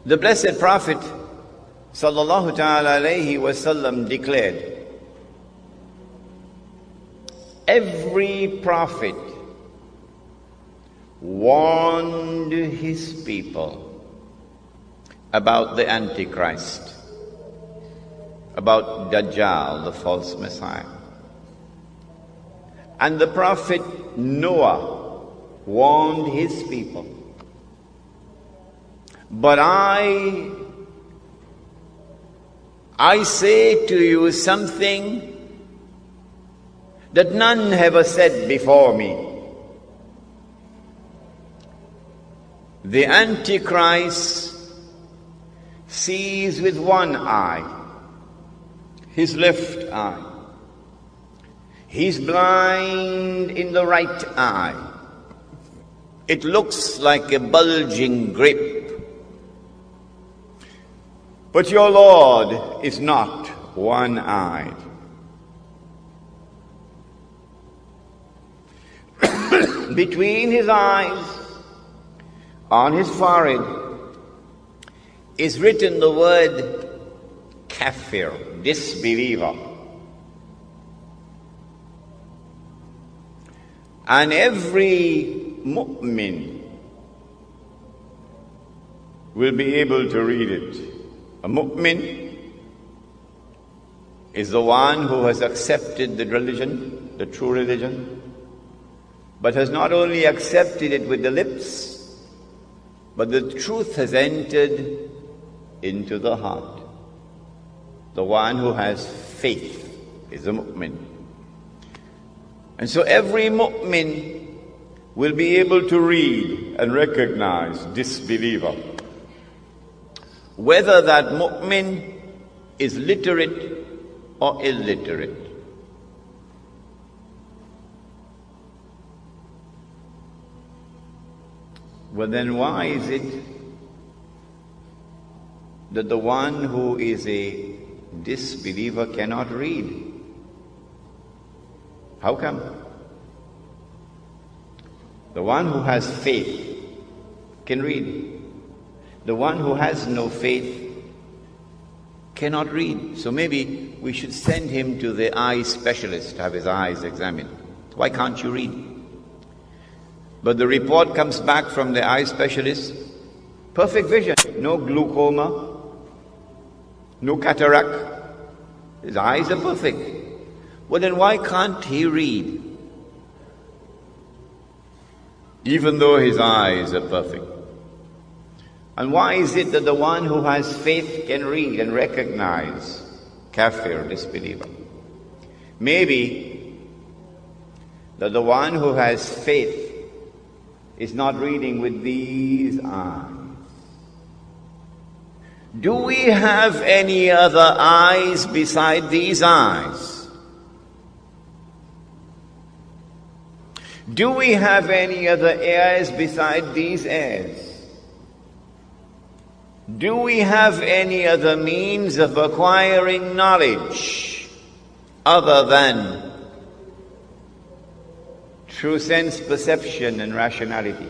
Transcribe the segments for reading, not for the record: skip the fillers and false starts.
The Blessed Prophet sallallahu ta'ala alayhi wasallam declared, every prophet warned his people about the Antichrist, about Dajjal, the false Messiah. And the Prophet Noah warned his people. But I say to you something that none ever said before me. The Antichrist sees with one eye, his left eye. He's blind in the right eye. It looks like a bulging grape. But your Lord is not one-eyed. Between his eyes, on his forehead, is written the word kafir, disbeliever. And every mu'min will be able to read it. A mu'min is the one who has accepted the religion, the true religion, but has not only accepted it with the lips, but the truth has entered into the heart. The one who has faith is a mu'min. And so every mu'min will be able to read and recognize disbeliever. Whether that mu'min is literate or illiterate. Well, then why is it that the one who is a disbeliever cannot read? How come? The one who has faith can read. The one who has no faith cannot read. So maybe we should send him to the eye specialist to have his eyes examined. Why can't you read? But the report comes back from the eye specialist, perfect vision, no glaucoma, no cataract. His eyes are perfect. Well, then why can't he read? Even though his eyes are perfect. And why is it that the one who has faith can read and recognize kafir, disbeliever? Maybe that the one who has faith is not reading with these eyes. Do we have any other eyes beside these eyes? Do we have any other ears beside these ears? Do we have any other means of acquiring knowledge other than through sense perception and rationality,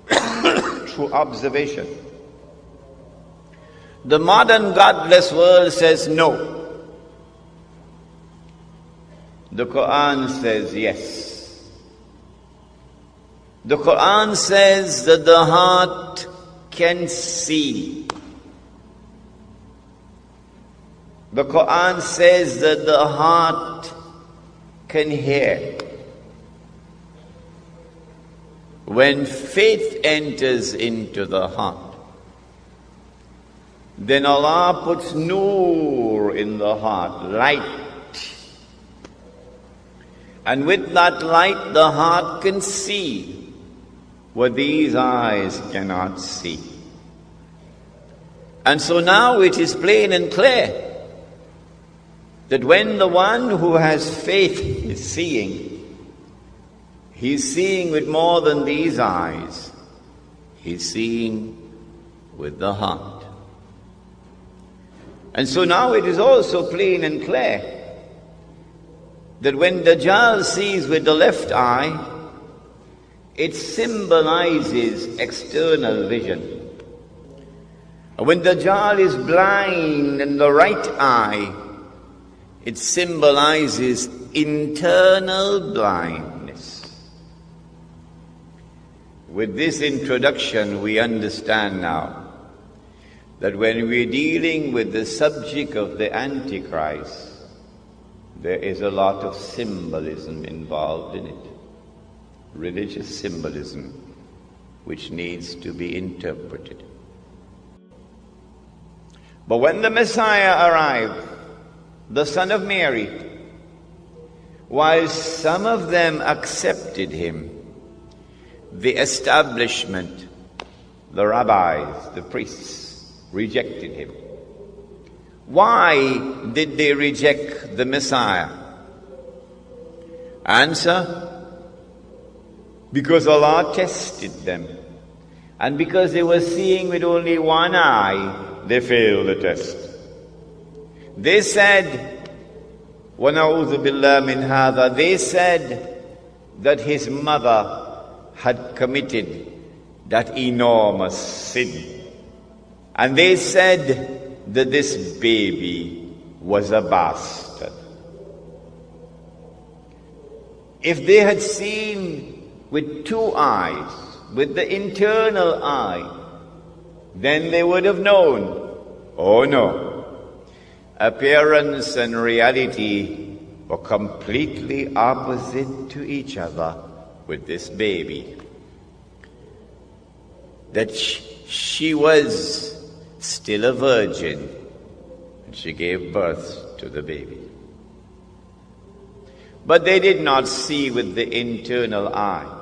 through observation? The modern godless world says no. The Quran says yes. The Quran says that the heart can see. The Quran says that the heart can hear. When faith enters into the heart, then Allah puts nur in the heart, light. And with that light, the heart can see what these eyes cannot see. And so now it is plain and clear that when the one who has faith is seeing, he's seeing with more than these eyes. He's seeing with the heart. And so now it is also plain and clear that when Dajjal sees with the left eye, it symbolizes external vision. When Dajjal is blind in the right eye, it symbolizes internal blindness. With this introduction, we understand now that when we're dealing with the subject of the Antichrist, there is a lot of symbolism involved in it. Religious symbolism, which needs to be interpreted. But when the Messiah arrived, the Son of Mary, while some of them accepted him, the establishment, the rabbis, the priests, rejected him. Why did they reject the Messiah? Answer: because Allah tested them. And because they were seeing with only one eye, they failed the test. They said, وَنَعُوذُ بِاللَّهِ مِنْ هَذَا, they said that his mother had committed that enormous sin. And they said that this baby was a bastard. If they had seen with two eyes, with the internal eye, then they would have known, oh no, appearance and reality were completely opposite to each other with this baby. That she was still a virgin and she gave birth to the baby. But they did not see with the internal eye.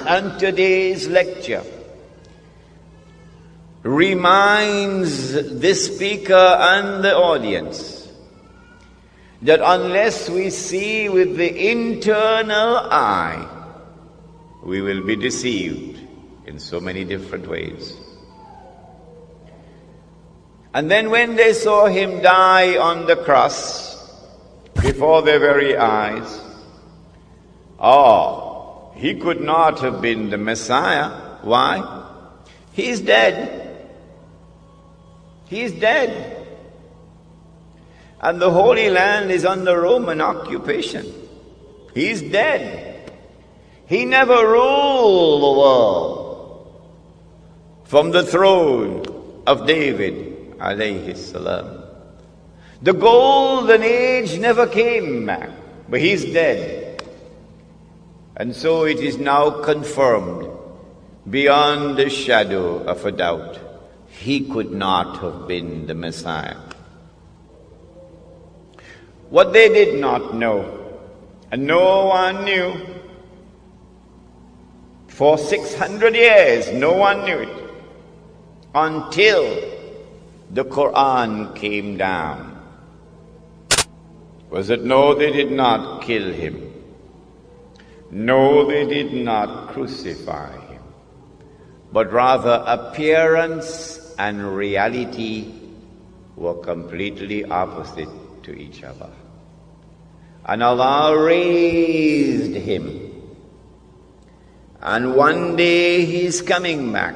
And today's lecture reminds the speaker and the audience that unless we see with the internal eye, we will be deceived in so many different ways. And then when they saw him die on the cross before their very eyes, he could not have been the Messiah. Why? He's dead. He's dead. And the Holy Land is under Roman occupation. He's dead. He never ruled the world from the throne of David, alayhi salam. The golden age never came back, but he's dead. And so it is now confirmed beyond the shadow of a doubt. He could not have been the Messiah. What they did not know, and no one knew, for 600 years no one knew it, until the Quran came down, was that no, they did not kill him. No, they did not crucify him, but rather appearance and reality were completely opposite to each other. And Allah raised him. And one day he's coming back.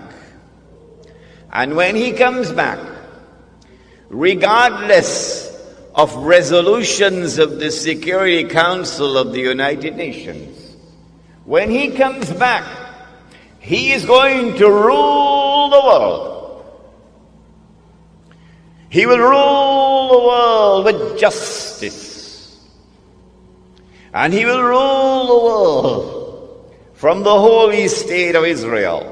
And when he comes back, regardless of resolutions of the Security Council of the United Nations, when he comes back, he is going to rule the world. He will rule the world with justice. And he will rule the world from the holy state of Israel,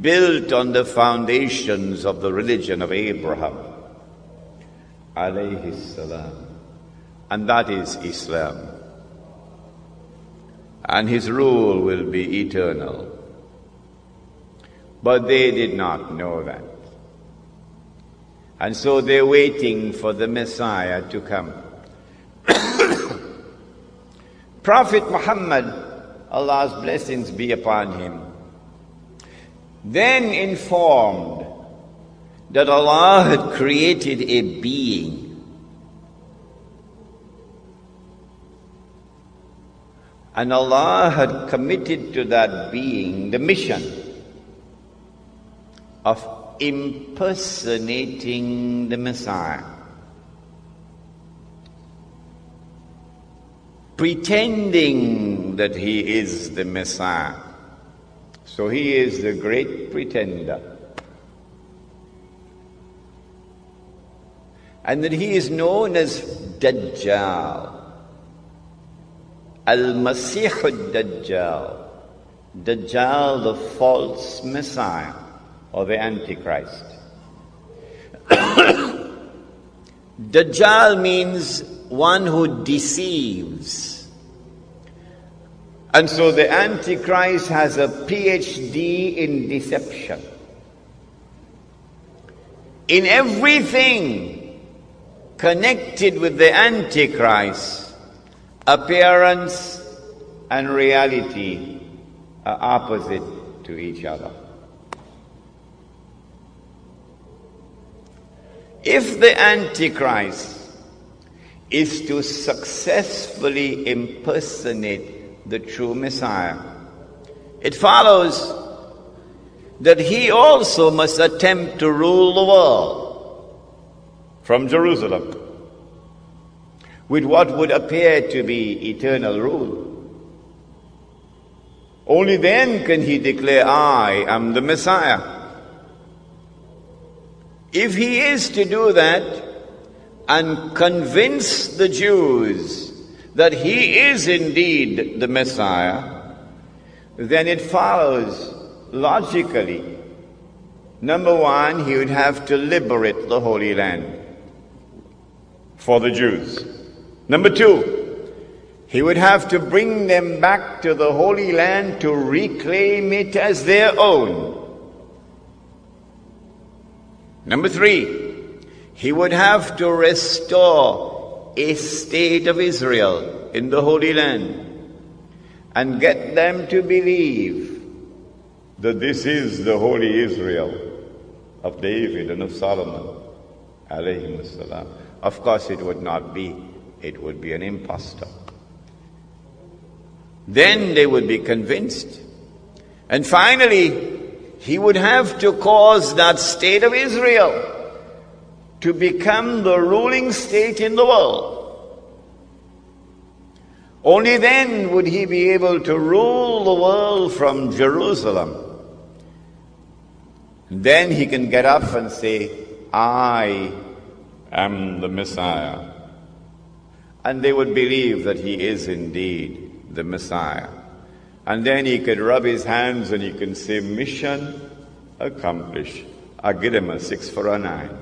built on the foundations of the religion of Abraham, alayhi salam. And that is Islam. And his rule will be eternal. But they did not know that. And so they're waiting for the Messiah to come. Prophet Muhammad, Allah's blessings be upon him, then informed that Allah had created a being and Allah had committed to that being the mission of impersonating the Messiah, pretending that he is the Messiah. So he is the great pretender. And that he is known as Dajjal, Al-Masih al-Dajjal, Dajjal, the false Messiah, or the Antichrist. Dajjal means one who deceives. And so the Antichrist has a PhD in deception. In everything connected with the Antichrist, appearance and reality are opposite to each other. If the Antichrist is to successfully impersonate the true Messiah, it follows that he also must attempt to rule the world from Jerusalem with what would appear to be eternal rule. Only then can he declare, I am the Messiah. If he is to do that and convince the Jews that he is indeed the Messiah, then it follows logically, number one, he would have to liberate the Holy Land for the Jews. Number two, he would have to bring them back to the Holy Land to reclaim it as their own. Number three, he would have to restore a state of Israel in the Holy Land and get them to believe that this is the holy Israel of David and of Solomon, alayhim salam. Of course it would not be. It would be an impostor. Then they would be convinced. And finally, he would have to cause that state of Israel to become the ruling state in the world. Only then would he be able to rule the world from Jerusalem. Then he can get up and say, I am the Messiah. And they would believe that he is indeed the Messiah. And then he could rub his hands and he can say, mission accomplished. I give him a 6 for a 9.